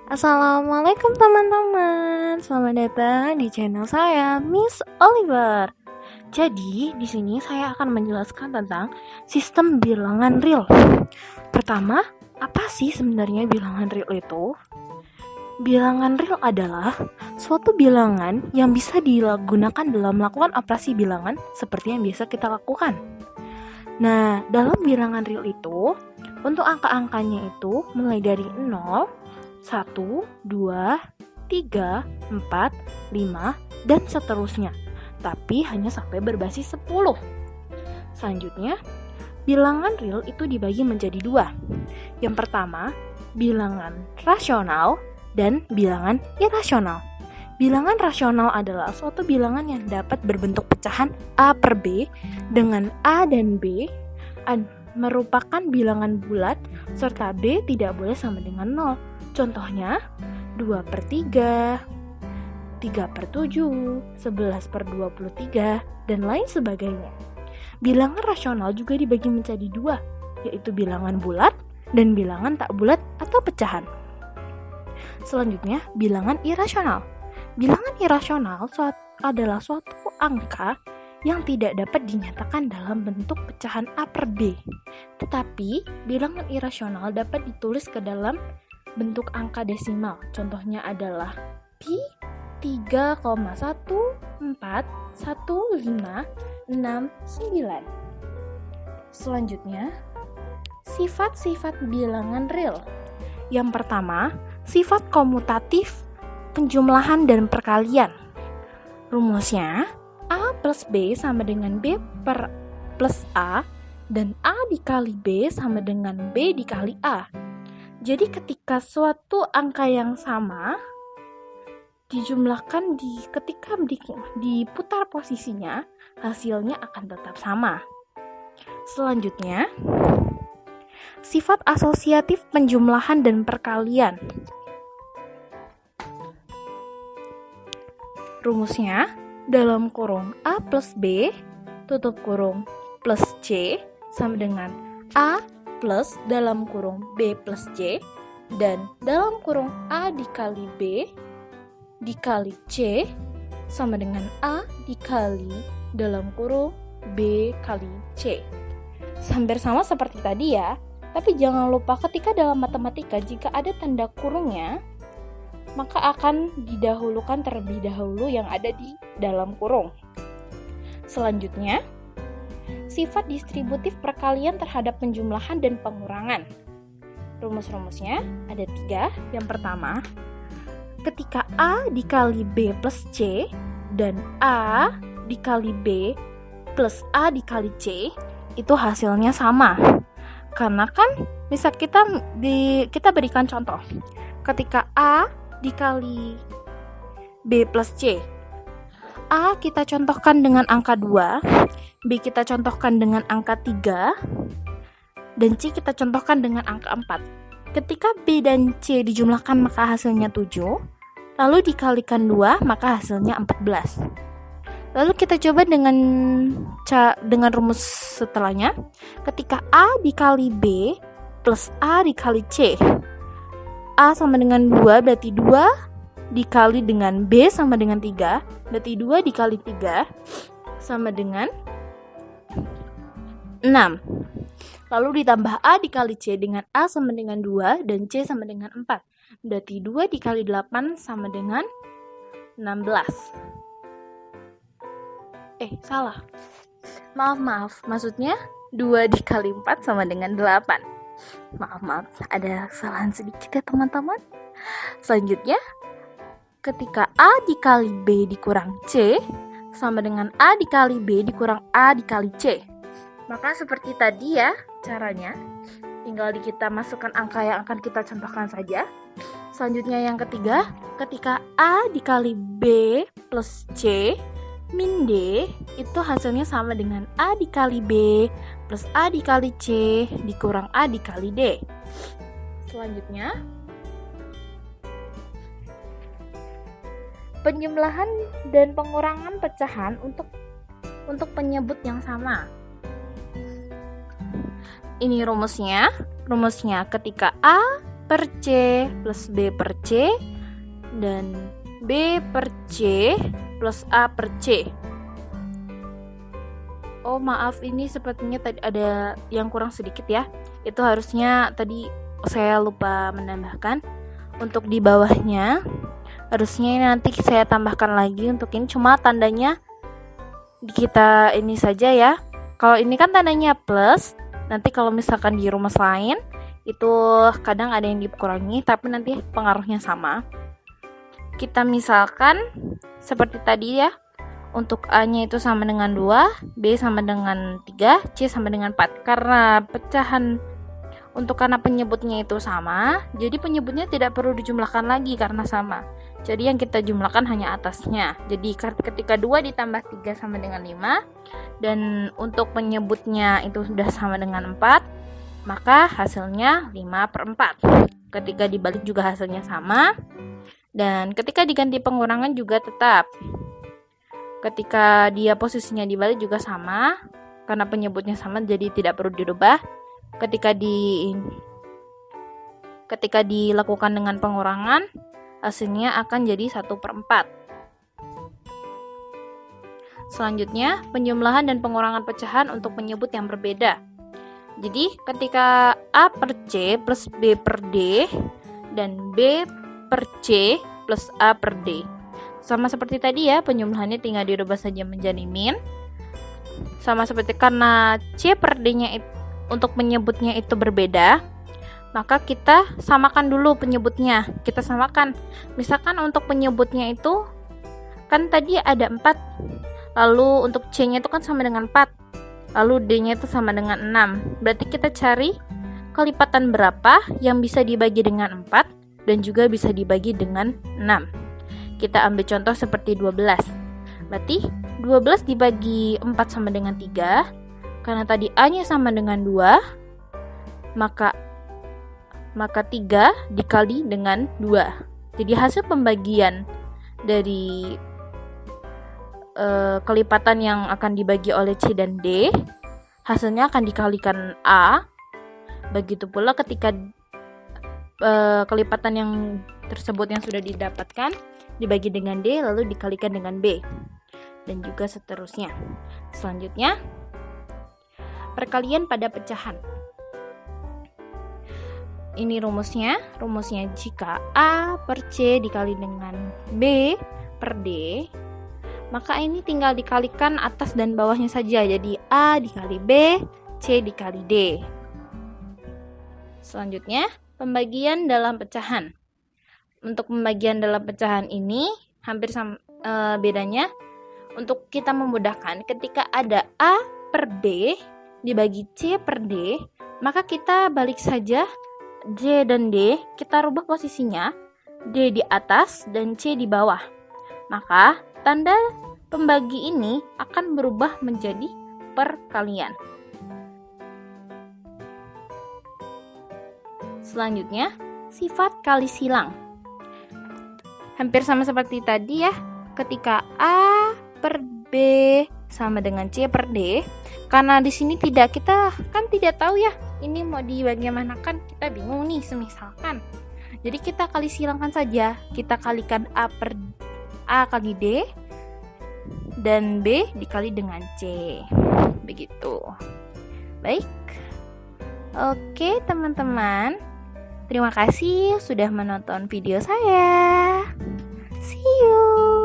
Assalamualaikum teman-teman. Selamat datang di channel saya, Miss Oliver. Jadi, di sini saya akan menjelaskan tentang sistem bilangan real. Pertama, apa sih sebenarnya bilangan real itu? Bilangan real adalah suatu bilangan yang bisa digunakan dalam melakukan operasi bilangan seperti yang biasa kita lakukan. Nah, dalam bilangan real itu, untuk angka-angkanya itu mulai dari 0, 1, 2, 3, 4, 5, dan seterusnya. Tapi hanya sampai berbasis 10. Selanjutnya, bilangan real itu dibagi menjadi dua. Yang pertama, bilangan rasional dan bilangan irasional. Bilangan rasional adalah suatu bilangan yang dapat berbentuk pecahan A per B dengan A dan B merupakan bilangan bulat serta B tidak boleh sama dengan 0. Contohnya 2 per 3, 3 per 7, 11 per 23, dan lain sebagainya. Bilangan rasional juga dibagi menjadi dua, yaitu bilangan bulat dan bilangan tak bulat atau pecahan. Selanjutnya, bilangan irasional. Bilangan irasional adalah suatu angka yang tidak dapat dinyatakan dalam bentuk pecahan A per B. Tetapi, bilangan irasional dapat ditulis ke dalam bentuk angka desimal. Contohnya adalah pi 3,141569. Selanjutnya, sifat-sifat bilangan real. Yang pertama, sifat komutatif, penjumlahan dan perkalian. Rumusnya, A plus B sama dengan B plus A, dan A dikali B sama dengan B dikali A. Jadi ketika suatu angka yang sama dijumlahkan ketika diputar posisinya, hasilnya akan tetap sama. Selanjutnya, sifat asosiatif penjumlahan dan perkalian. Rumusnya, dalam kurung A plus B, tutup kurung plus C, sama dengan A plus dalam kurung B plus C, dan dalam kurung A dikali B dikali C, sama dengan A dikali dalam kurung B kali C. Hampir sama seperti tadi ya, tapi jangan lupa ketika dalam matematika jika ada tanda kurungnya, maka akan didahulukan terlebih dahulu yang ada di dalam kurung. Selanjutnya, sifat distributif perkalian terhadap penjumlahan dan pengurangan. Rumus-rumusnya ada 3. Yang pertama, ketika A dikali B plus C dan A dikali B plus A dikali C, itu hasilnya sama. Karena kan bisa kita berikan contoh. Ketika A dikali B plus C, A kita contohkan dengan angka 2, B kita contohkan dengan angka 3, dan C kita contohkan dengan angka 4. Ketika B dan C dijumlahkan maka hasilnya 7, lalu dikalikan 2 maka hasilnya 14. Lalu kita coba dengan rumus setelahnya. Ketika A dikali B plus A dikali C, A sama dengan 2 berarti 2 dikali dengan B sama dengan 3, berarti 2 dikali 3 sama dengan 6. Lalu ditambah A dikali C dengan A sama dengan 2 dan C sama dengan 4, berarti 2 dikali 8 sama dengan 16. Salah. Maaf, maksudnya 2 dikali 4 sama dengan 8. Maaf, ada kesalahan sedikit ya teman-teman. Selanjutnya, ketika A dikali B dikurang C sama dengan A dikali B dikurang A dikali C. Maka seperti tadi ya caranya. Tinggal kita masukkan angka yang akan kita contohkan saja. Selanjutnya yang ketiga, ketika A dikali B plus C min D, itu hasilnya sama dengan A dikali B plus A dikali C dikurang A dikali D. Selanjutnya, penjumlahan dan pengurangan pecahan untuk penyebut yang sama. Ini rumusnya ketika A per C plus B per C, dan B per C plus A per C. Oh maaf, ini sepertinya tadi ada yang kurang sedikit ya. Itu harusnya tadi saya lupa menambahkan. Untuk di bawahnya harusnya ini nanti saya tambahkan lagi. Untuk ini cuma tandanya kita ini saja ya. Kalau ini kan tandanya plus, nanti kalau misalkan di rumus lain itu kadang ada yang dikurangi, tapi nanti pengaruhnya sama. Kita misalkan seperti tadi ya, untuk A-nya itu sama dengan 2, B sama dengan 3, C sama dengan 4. Karena penyebutnya itu sama, jadi penyebutnya tidak perlu dijumlahkan lagi karena sama. Jadi yang kita jumlahkan hanya atasnya. Jadi ketika 2 ditambah 3 sama dengan 5, dan untuk penyebutnya itu sudah sama dengan 4, maka hasilnya 5/4. Ketika dibalik juga hasilnya sama, dan ketika diganti pengurangan juga tetap. Ketika dia posisinya dibalik juga sama, karena penyebutnya sama jadi tidak perlu dirubah. Ketika dilakukan dengan pengurangan, hasilnya akan jadi 1/4. Selanjutnya, penjumlahan dan pengurangan pecahan untuk penyebut yang berbeda. Jadi, ketika A per C plus B per D dan B per C plus A per D. Sama seperti tadi ya, penjumlahannya tinggal dirubah saja menjadi min. Sama seperti karena C per D-nya untuk penyebutnya itu berbeda, maka kita samakan dulu penyebutnya. Kita samakan. Misalkan untuk penyebutnya itu kan tadi ada 4. Lalu untuk C-nya itu kan sama dengan 4. Lalu D-nya itu sama dengan 6. Berarti kita cari kelipatan berapa yang bisa dibagi dengan 4 dan juga bisa dibagi dengan 6. Kita ambil contoh seperti 12. Berarti 12 dibagi 4 sama dengan 3. Karena tadi A-nya sama dengan 2, maka 3 dikali dengan 2. Jadi hasil pembagian dari kelipatan yang akan dibagi oleh C dan D, hasilnya akan dikalikan A. Begitu pula ketika kelipatan yang tersebut yang sudah didapatkan dibagi dengan D lalu dikalikan dengan B, dan juga seterusnya. Selanjutnya, perkalian pada pecahan. Ini rumusnya jika A per C dikali dengan B per D, maka ini tinggal dikalikan atas dan bawahnya saja. Jadi A dikali B, C dikali D. Selanjutnya, pembagian dalam pecahan. Untuk pembagian dalam pecahan ini hampir sama bedanya. Untuk kita memudahkan, ketika ada A per B dibagi C per D, maka kita balik saja C dan D, kita rubah posisinya, D di atas dan C di bawah. Maka tanda pembagi ini akan berubah menjadi perkalian. Selanjutnya, sifat kali silang. Hampir sama seperti tadi ya, ketika A per B sama dengan C per D, karena di sini kita kan tidak tahu ya, ini mau dibagaimanakan, kita bingung nih semisalkan. Jadi kita kali silangkan saja, kita kalikan A kali D dan B dikali dengan C. Begitu. Baik. Oke, teman-teman. Terima kasih sudah menonton video saya. See you.